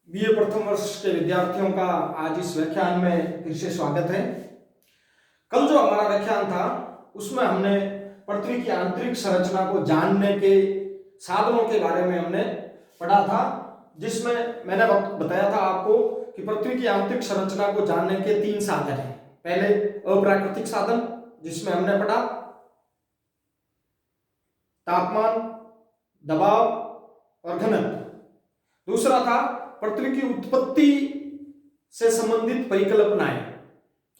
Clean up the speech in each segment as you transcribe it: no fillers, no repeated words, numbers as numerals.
BA प्रथम वर्ष के विद्यार्थियों का आज इस व्याख्यान में फिर से स्वागत है। कल जो हमारा व्याख्यान था उसमें हमने पृथ्वी की आंतरिक संरचना को जानने के साधनों के बारे में हमने पढ़ा था, जिसमें मैंने बताया था आपको कि पृथ्वी की आंतरिक संरचना को जानने के 3 साधन हैं। पहले अप्राकृतिक साधन, जिसमें हमने पढ़ा तापमान, दबाव और घनत्व। दूसरा था पृथ्वी की उत्पत्ति से संबंधित परिकल्पनाएं,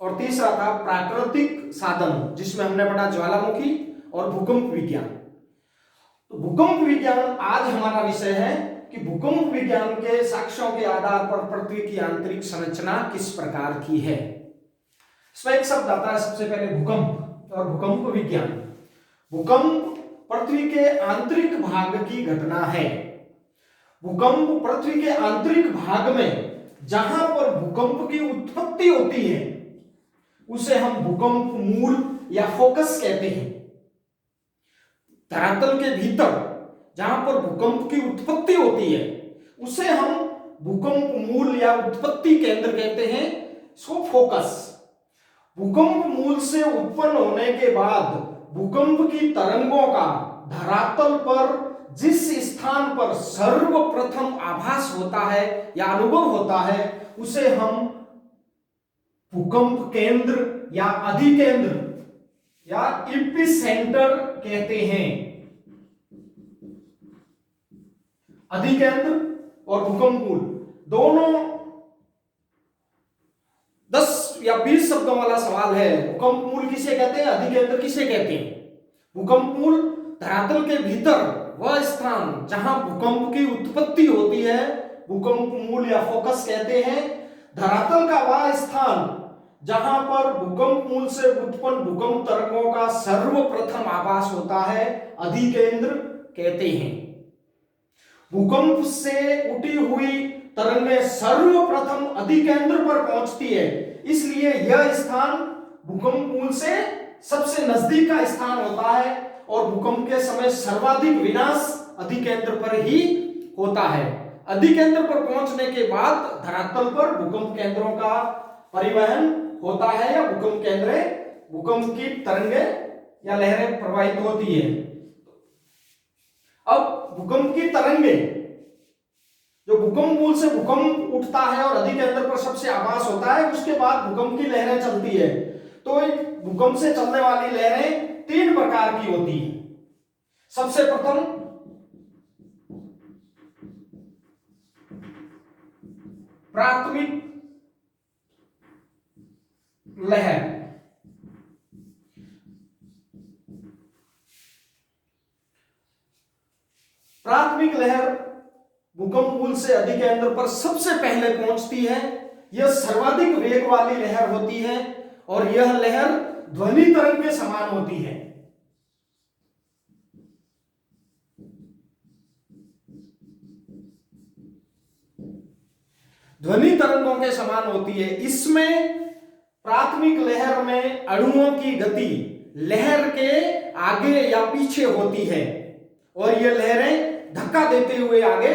और तीसरा था प्राकृतिक साधन, जिसमें हमने पढ़ा ज्वालामुखी और भूकंप विज्ञान। तो भूकंप विज्ञान आज हमारा विषय है कि भूकंप विज्ञान के साक्ष्यों के आधार पर पृथ्वी की आंतरिक संरचना किस प्रकार की है। इसमें एक शब्द आता है सबसे पहले भूकंप और भूकंप विज्ञान। भूकंप पृथ्वी के आंतरिक भाग की घटना है। भूकंप पृथ्वी के आंतरिक भाग में जहां पर भूकंप की उत्पत्ति होती है उसे हम भूकंप मूल या फोकस कहते हैं। धरातल के भीतर जहां पर भूकंप की उत्पत्ति होती है उसे हम भूकंप मूल या उत्पत्ति केंद्र कहते हैं, सो फोकस। भूकंप मूल से उत्पन्न होने के बाद भूकंप की तरंगों का धरातल पर जिस स्थान पर सर्वप्रथम आभास होता है या अनुभव होता है उसे हम भूकंप केंद्र या अधिकेंद्र या एपिसेंटर कहते हैं। अधिकेंद्र और भूकंप मूल दोनों 10 या 20 शब्दों वाला सवाल है। भूकंप मूल किसे कहते हैं, अधिकेंद्र किसे कहते हैं? भूकंप मूल धरातल के भीतर वह स्थान जहां भूकंप की उत्पत्ति होती है भूकंप मूल या फोकस कहते हैं। धरातल का वह स्थान जहां पर भूकंप मूल से उत्पन्न भूकंप तरंगों का सर्वप्रथम आभास होता है अधिकेंद्र कहते हैं। भूकंप से उठी हुई तरंगें सर्वप्रथम अधिकेंद्र पर पहुंचती है, इसलिए यह स्थान भूकंप मूल से सबसे नजदीक का स्थान होता है और भूकंप के समय सर्वाधिक विनाश अधिकेंद्र पर ही होता है। अधिकेंद्र पर पहुंचने के बाद धरातल पर भूकंप केंद्रों का परिवहन होता है या भूकंप की तरंगें या लहरें प्रवाहित होती है। अब भूकंप की तरंगें जो भूकंप मूल से भूकंप उठता है और अधिकेंद्र पर सबसे आभास होता है, उसके बाद भूकंप की लहरें चलती है। तो भूकंप से चलने वाली लहरें 3 प्रकार की होती है। सबसे प्रथम प्राथमिक लहर। प्राथमिक लहर भूकंप मूल से अधिकेंद्र पर सबसे पहले पहुंचती है। यह सर्वाधिक वेग वाली लहर होती है और यह लहर ध्वनि तरंग के समान होती है। ध्वनि तरंगों के समान होती है। इसमें प्राथमिक लहर में अणुओं की गति लहर के आगे या पीछे होती है और यह लहरें धक्का देते हुए आगे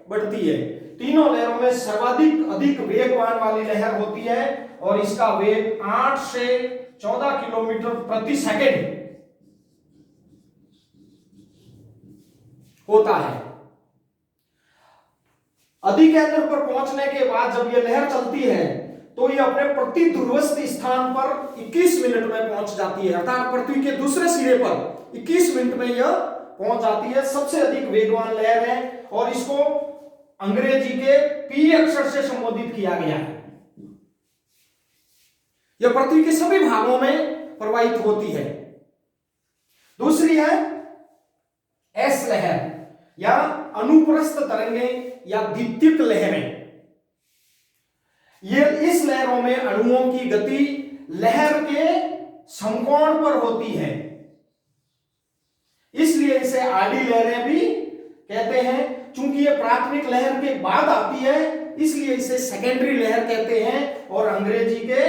बढ़ती है। तीनों लहरों में सर्वाधिक अधिक वेगवान वाली लहर होती है और इसका वेग 8 से 14 किलोमीटर प्रति सेकंड होता है। अधिकेंद्र पर पहुंचने के बाद जब यह लहर चलती है तो यह अपने प्रतिध्रुवस्थ स्थान पर 21 मिनट में पहुंच जाती है, अर्थात पृथ्वी के दूसरे सिरे पर 21 मिनट में यह पहुंच जाती है। सबसे अधिक वेगवान लहर है और इसको अंग्रेजी के पी अक्षर से संबोधित किया गया है। यह पृथ्वी के सभी भागों में प्रवाहित होती है। दूसरी है एस लहर या अनुप्रस्थ तरंगें या द्वितीयक लहरें। ये इस लहरों में अणुओं की गति लहर के समकोण पर होती है, इसलिए इसे आड़ी लहरें भी कहते हैं। चूंकि ये प्राथमिक लहर के बाद आती है इसलिए इसे सेकेंडरी लहर कहते हैं और अंग्रेजी के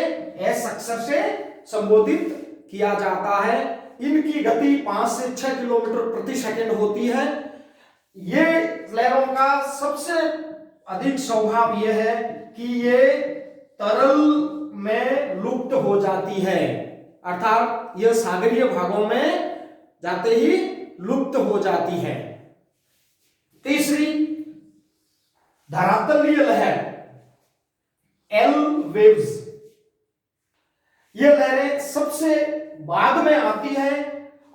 एस अक्षर से संबोधित किया जाता है। इनकी गति 5 से 6 किलोमीटर प्रति सेकंड होती है। ये लहरों का सबसे अधिक स्वभाव यह है कि ये तरल में लुप्त हो जाती है, अर्थात यह सागरीय भागों में जाते ही लुप्त हो जाती है। तीसरी धरातलीय लहर, एल वेव्स, यह लहरें सबसे बाद में आती है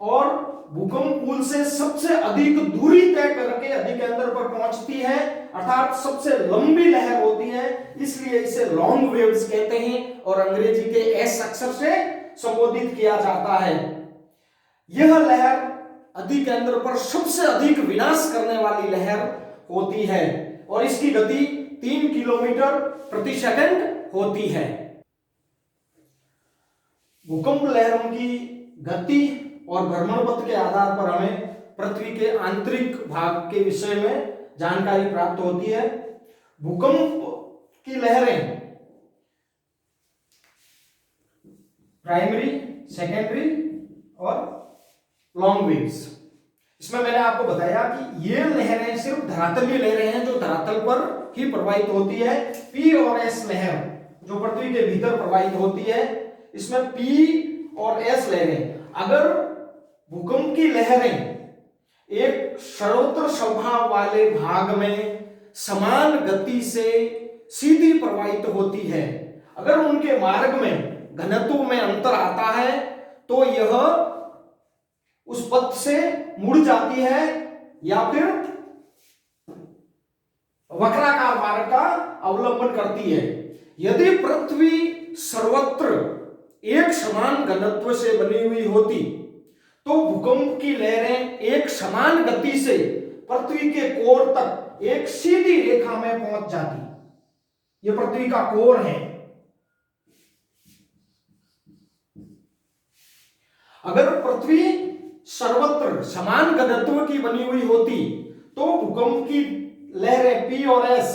और भूकंप पुल से सबसे अधिक दूरी तय करके अधिकेंद्र पर पहुंचती है, अर्थात सबसे लंबी लहर होती है, इसलिए इसे लॉन्ग वेव्स कहते हैं और अंग्रेजी के एस अक्षर से संबोधित किया जाता है। यह लहर अधिकेंद्र पर सबसे अधिक विनाश करने वाली लहर होती है और इसकी गति 3 किलोमीटर प्रति सेकंड होती है। भूकंप लहरों की गति और भ्रमण पथ के आधार पर हमें पृथ्वी के आंतरिक भाग के विषय में जानकारी प्राप्त होती है। भूकंप की लहरें प्राइमरी, सेकेंडरी और लॉन्ग वेव्स, इसमें मैंने आपको बताया कि ये लहरें सिर्फ धरातलीय लहरें हैं जो धरातल पर ही प्रवाहित होती है। पी और एस लहर जो पृथ्वी के भीतर प्रवाहित होती है, इसमें पी और एस लहरें, अगर भूकंप की लहरें एक सर्वत्र स्वभाव वाले भाग में समान गति से सीधी प्रवाहित होती है, अगर उनके मार्ग में घनत्व में अंतर आता है तो यह उस पथ से मुड़ जाती है या फिर वक्राकार मार्ग का अवलंबन करती है। यदि पृथ्वी सर्वत्र एक समान घनत्व से बनी हुई होती तो भूकंप की लहरें एक समान गति से पृथ्वी के कोर तक एक सीधी रेखा में पहुंच जाती। यह पृथ्वी का कोर है। अगर पृथ्वी सर्वत्र समान घनत्व की बनी हुई होती तो भूकंप की लहरें पी और एस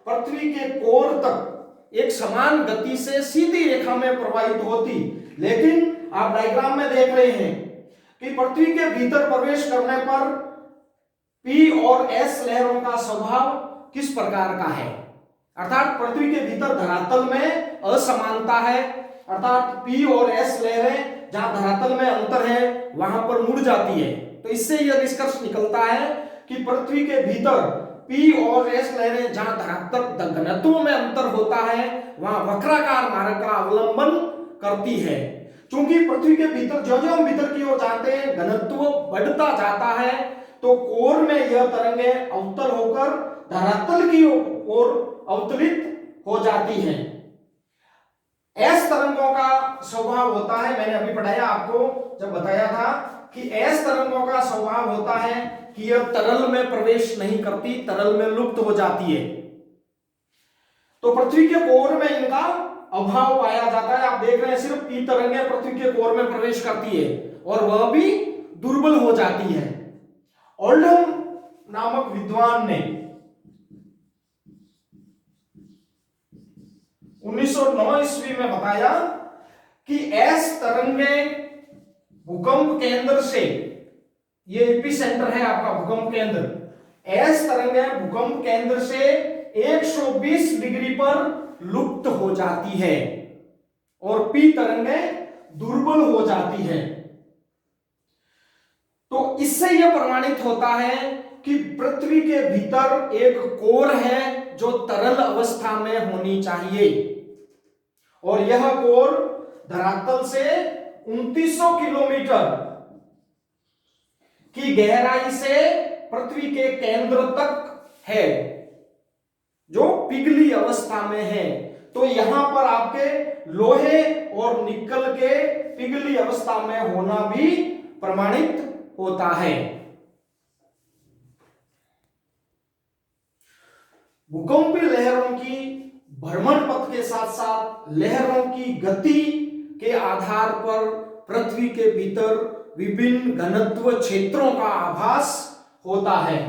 पृथ्वी के कोर तक एक समान गति से सीधी रेखा में प्रवाहित होती, लेकिन आप डायग्राम में देख रहे हैं कि पृथ्वी के भीतर प्रवेश करने पर पी और एस लहरों का स्वभाव किस प्रकार का है, अर्थात पृथ्वी के भीतर धरातल में असमानता है, अर्थात पी और एस लहरें जहां धरातल में अंतर है वहां पर मुड़ जाती है। तो इससे यह निष्कर्ष निकलता है कि पृथ्वी के भीतर पी और एस लहरें जहां धरातल घनत्व में अंतर होता है वहां वक्राकार मार्ग का अवलंबन करती है। क्योंकि पृथ्वी के भीतर जो जो हम भीतर की ओर जाते हैं घनत्व बढ़ता जाता है तो कोर में यह तरंगें अवतल होकर धरातल की ओर अवतलित हो जाती हैं। एस तरंगों का स्वभाव होता है, मैंने अभी पढ़ाया आपको जब बताया था कि एस तरंगों का स्वभाव होता है कि यह तरल में प्रवेश नहीं करती, तरल में लुप्त हो जाती है। तो पृथ्वी के कोर में इनका अभाव पाया जाता है। आप देख रहे हैं सिर्फ पी तरंगें पृथ्वी के कोर में प्रवेश करती है और वह भी दुर्बल हो जाती है। ओल्डहम नामक विद्वान ने 1909 ईस्वी में बताया कि एस तरंगें भूकंप केंद्र से, ये एपिसेंटर है आपका भूकंप केंद्र, एस तरंगें भूकंप केंद्र से 120 डिग्री पर लुप्त हो जाती है और पी तरंगें दुर्बल हो जाती है। तो इससे यह प्रमाणित होता है कि पृथ्वी के भीतर एक कोर है जो तरल अवस्था में होनी चाहिए और यह कोर धरातल से 2900 किलोमीटर की गहराई से पृथ्वी के केंद्र तक है जो पिघली अवस्था में है। तो यहां पर आपके लोहे और निकल के पिघली अवस्था में होना भी प्रमाणित होता है। भूकंपीय लहरों की भ्रमण पथ के साथ साथ लहरों की गति के आधार पर पृथ्वी के भीतर विभिन्न घनत्व क्षेत्रों का आभास होता है।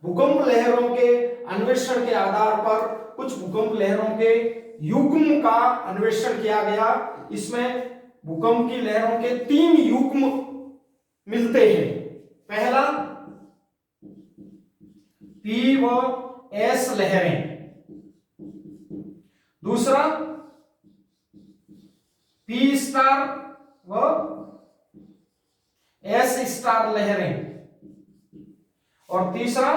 भूकंप लहरों के अन्वेषण के आधार पर कुछ भूकंप लहरों के युग्म का अन्वेषण किया गया। इसमें भूकंप की लहरों के 3 युग्म मिलते हैं। पहला P व S लहरें। दूसरा P स्टार व S स्टार लहरें। और तीसरा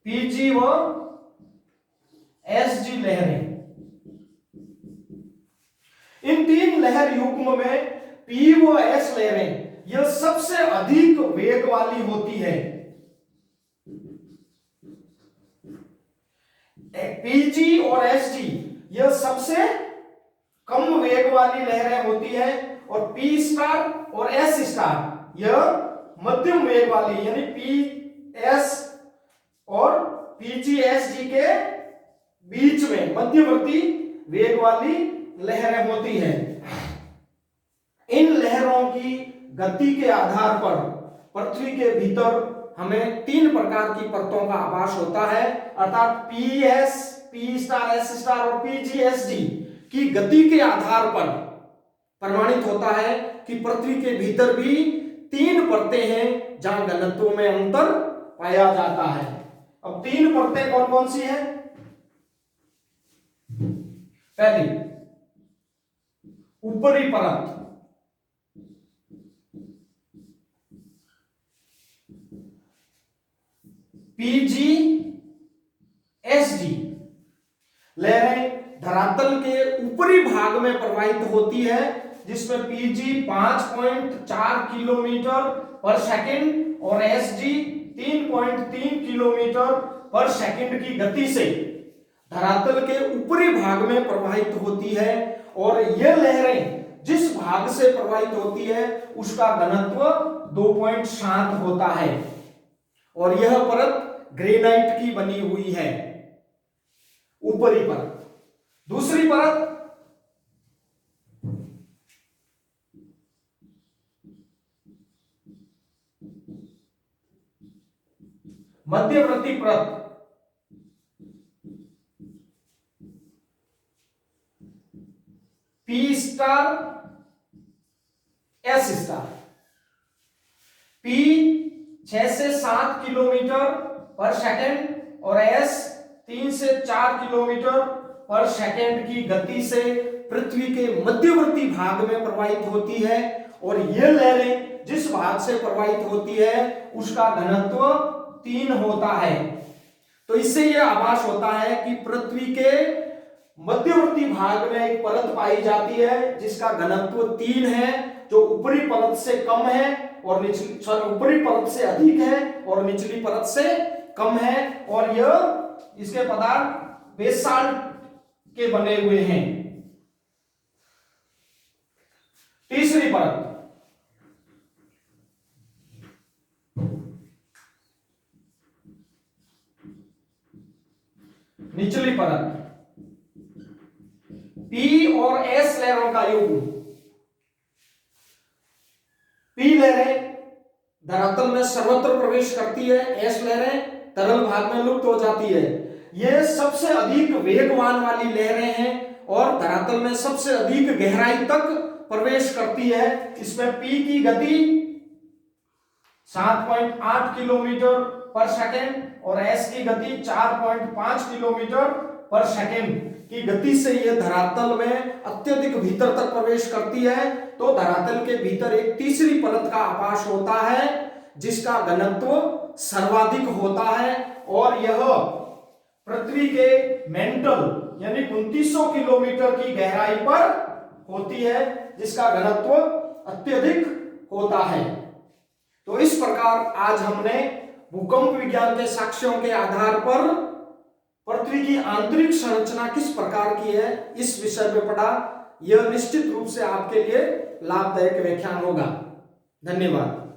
PG व SG लहरें। इन तीन लहर युग्म में P व S लहरें यह सबसे अधिक वेग वाली होती है। PG और SG यह सबसे कम वेग वाली लहरें होती है और P स्टार और S स्टार यह मध्यम वेग वाली यानी PS और PG-SG के बीच में मध्यवर्ती वेग वाली लहरें होती हैं। इन लहरों की गति के आधार पर पृथ्वी के भीतर हमें तीन प्रकार की परतों का आभास होता है, अर्थात PS, P star, S star और PG-SG की गति के आधार पर प्रमाणित होता है कि पृथ्वी के भीतर भी तीन परतें हैं जहां घनत्व में अंतर पाया जाता है। अब तीन परतें कौन कौन सी हैं? पहली ऊपरी परत, PG-SG लहरें धरातल के ऊपरी भाग में प्रवाहित होती है, जिसमें PG 5.4 किलोमीटर पर सेकंड और SG 3.3 किलोमीटर पर सेकंड की गति से धरातल के ऊपरी भाग में प्रवाहित होती है। और यह लहरें जिस भाग से प्रवाहित होती है उसका घनत्व 2.7 होता है और यह परत ग्रेनाइट की बनी हुई है, ऊपरी परत। दूसरी परत मध्यवर्ती परत, P star, S star. P 6 से 7 किलोमीटर पर सेकंड और S 3 से 4 किलोमीटर पर सेकंड की गति से पृथ्वी के मध्यवर्ती भाग में प्रवाहित होती है और यह लहरें जिस भाग से प्रवाहित होती है उसका घनत्व 3 होता है। तो इससे यह आभास होता है कि पृथ्वी के मध्यवर्ती भाग में एक परत पाई जाती है जिसका घनत्व 3 है, जो ऊपरी परत से कम है और ऊपरी परत से अधिक है और निचली परत से कम है और यह इसके पदार्थ बेसाल्ट के बने हुए हैं। तीसरी परत निचली परत, P और S लहरों का युग्म। P लहरें धरातल में सर्वत्र प्रवेश करती है, S लहरें तरल भाग में लुप्त हो जाती है। यह सबसे अधिक वेगवान वाली लहरें हैं और धरातल में सबसे अधिक गहराई तक प्रवेश करती है। इसमें P की गति 7.8 किलोमीटर पर सेकंड और S की गति 4.5 किलोमीटर पर सेकंड की गति से यह धरातल में अत्यधिक भीतर तक प्रवेश करती है। तो धरातल के भीतर एक तीसरी परत का आभास होता है जिसका घनत्व सर्वाधिक होता है और यह पृथ्वी के मेंटल यानी 2900 किलोमीटर की गहराई पर होती है, जिसका घनत्व अत्यधिक होता है। तो इस प्रकार आज हमने भूकंप विज्ञान के साक्ष्यों के आधार पर पृथ्वी की आंतरिक संरचना किस प्रकार की है इस विषय पे पढ़ा। यह निश्चित रूप से आपके लिए लाभदायक व्याख्यान होगा। धन्यवाद।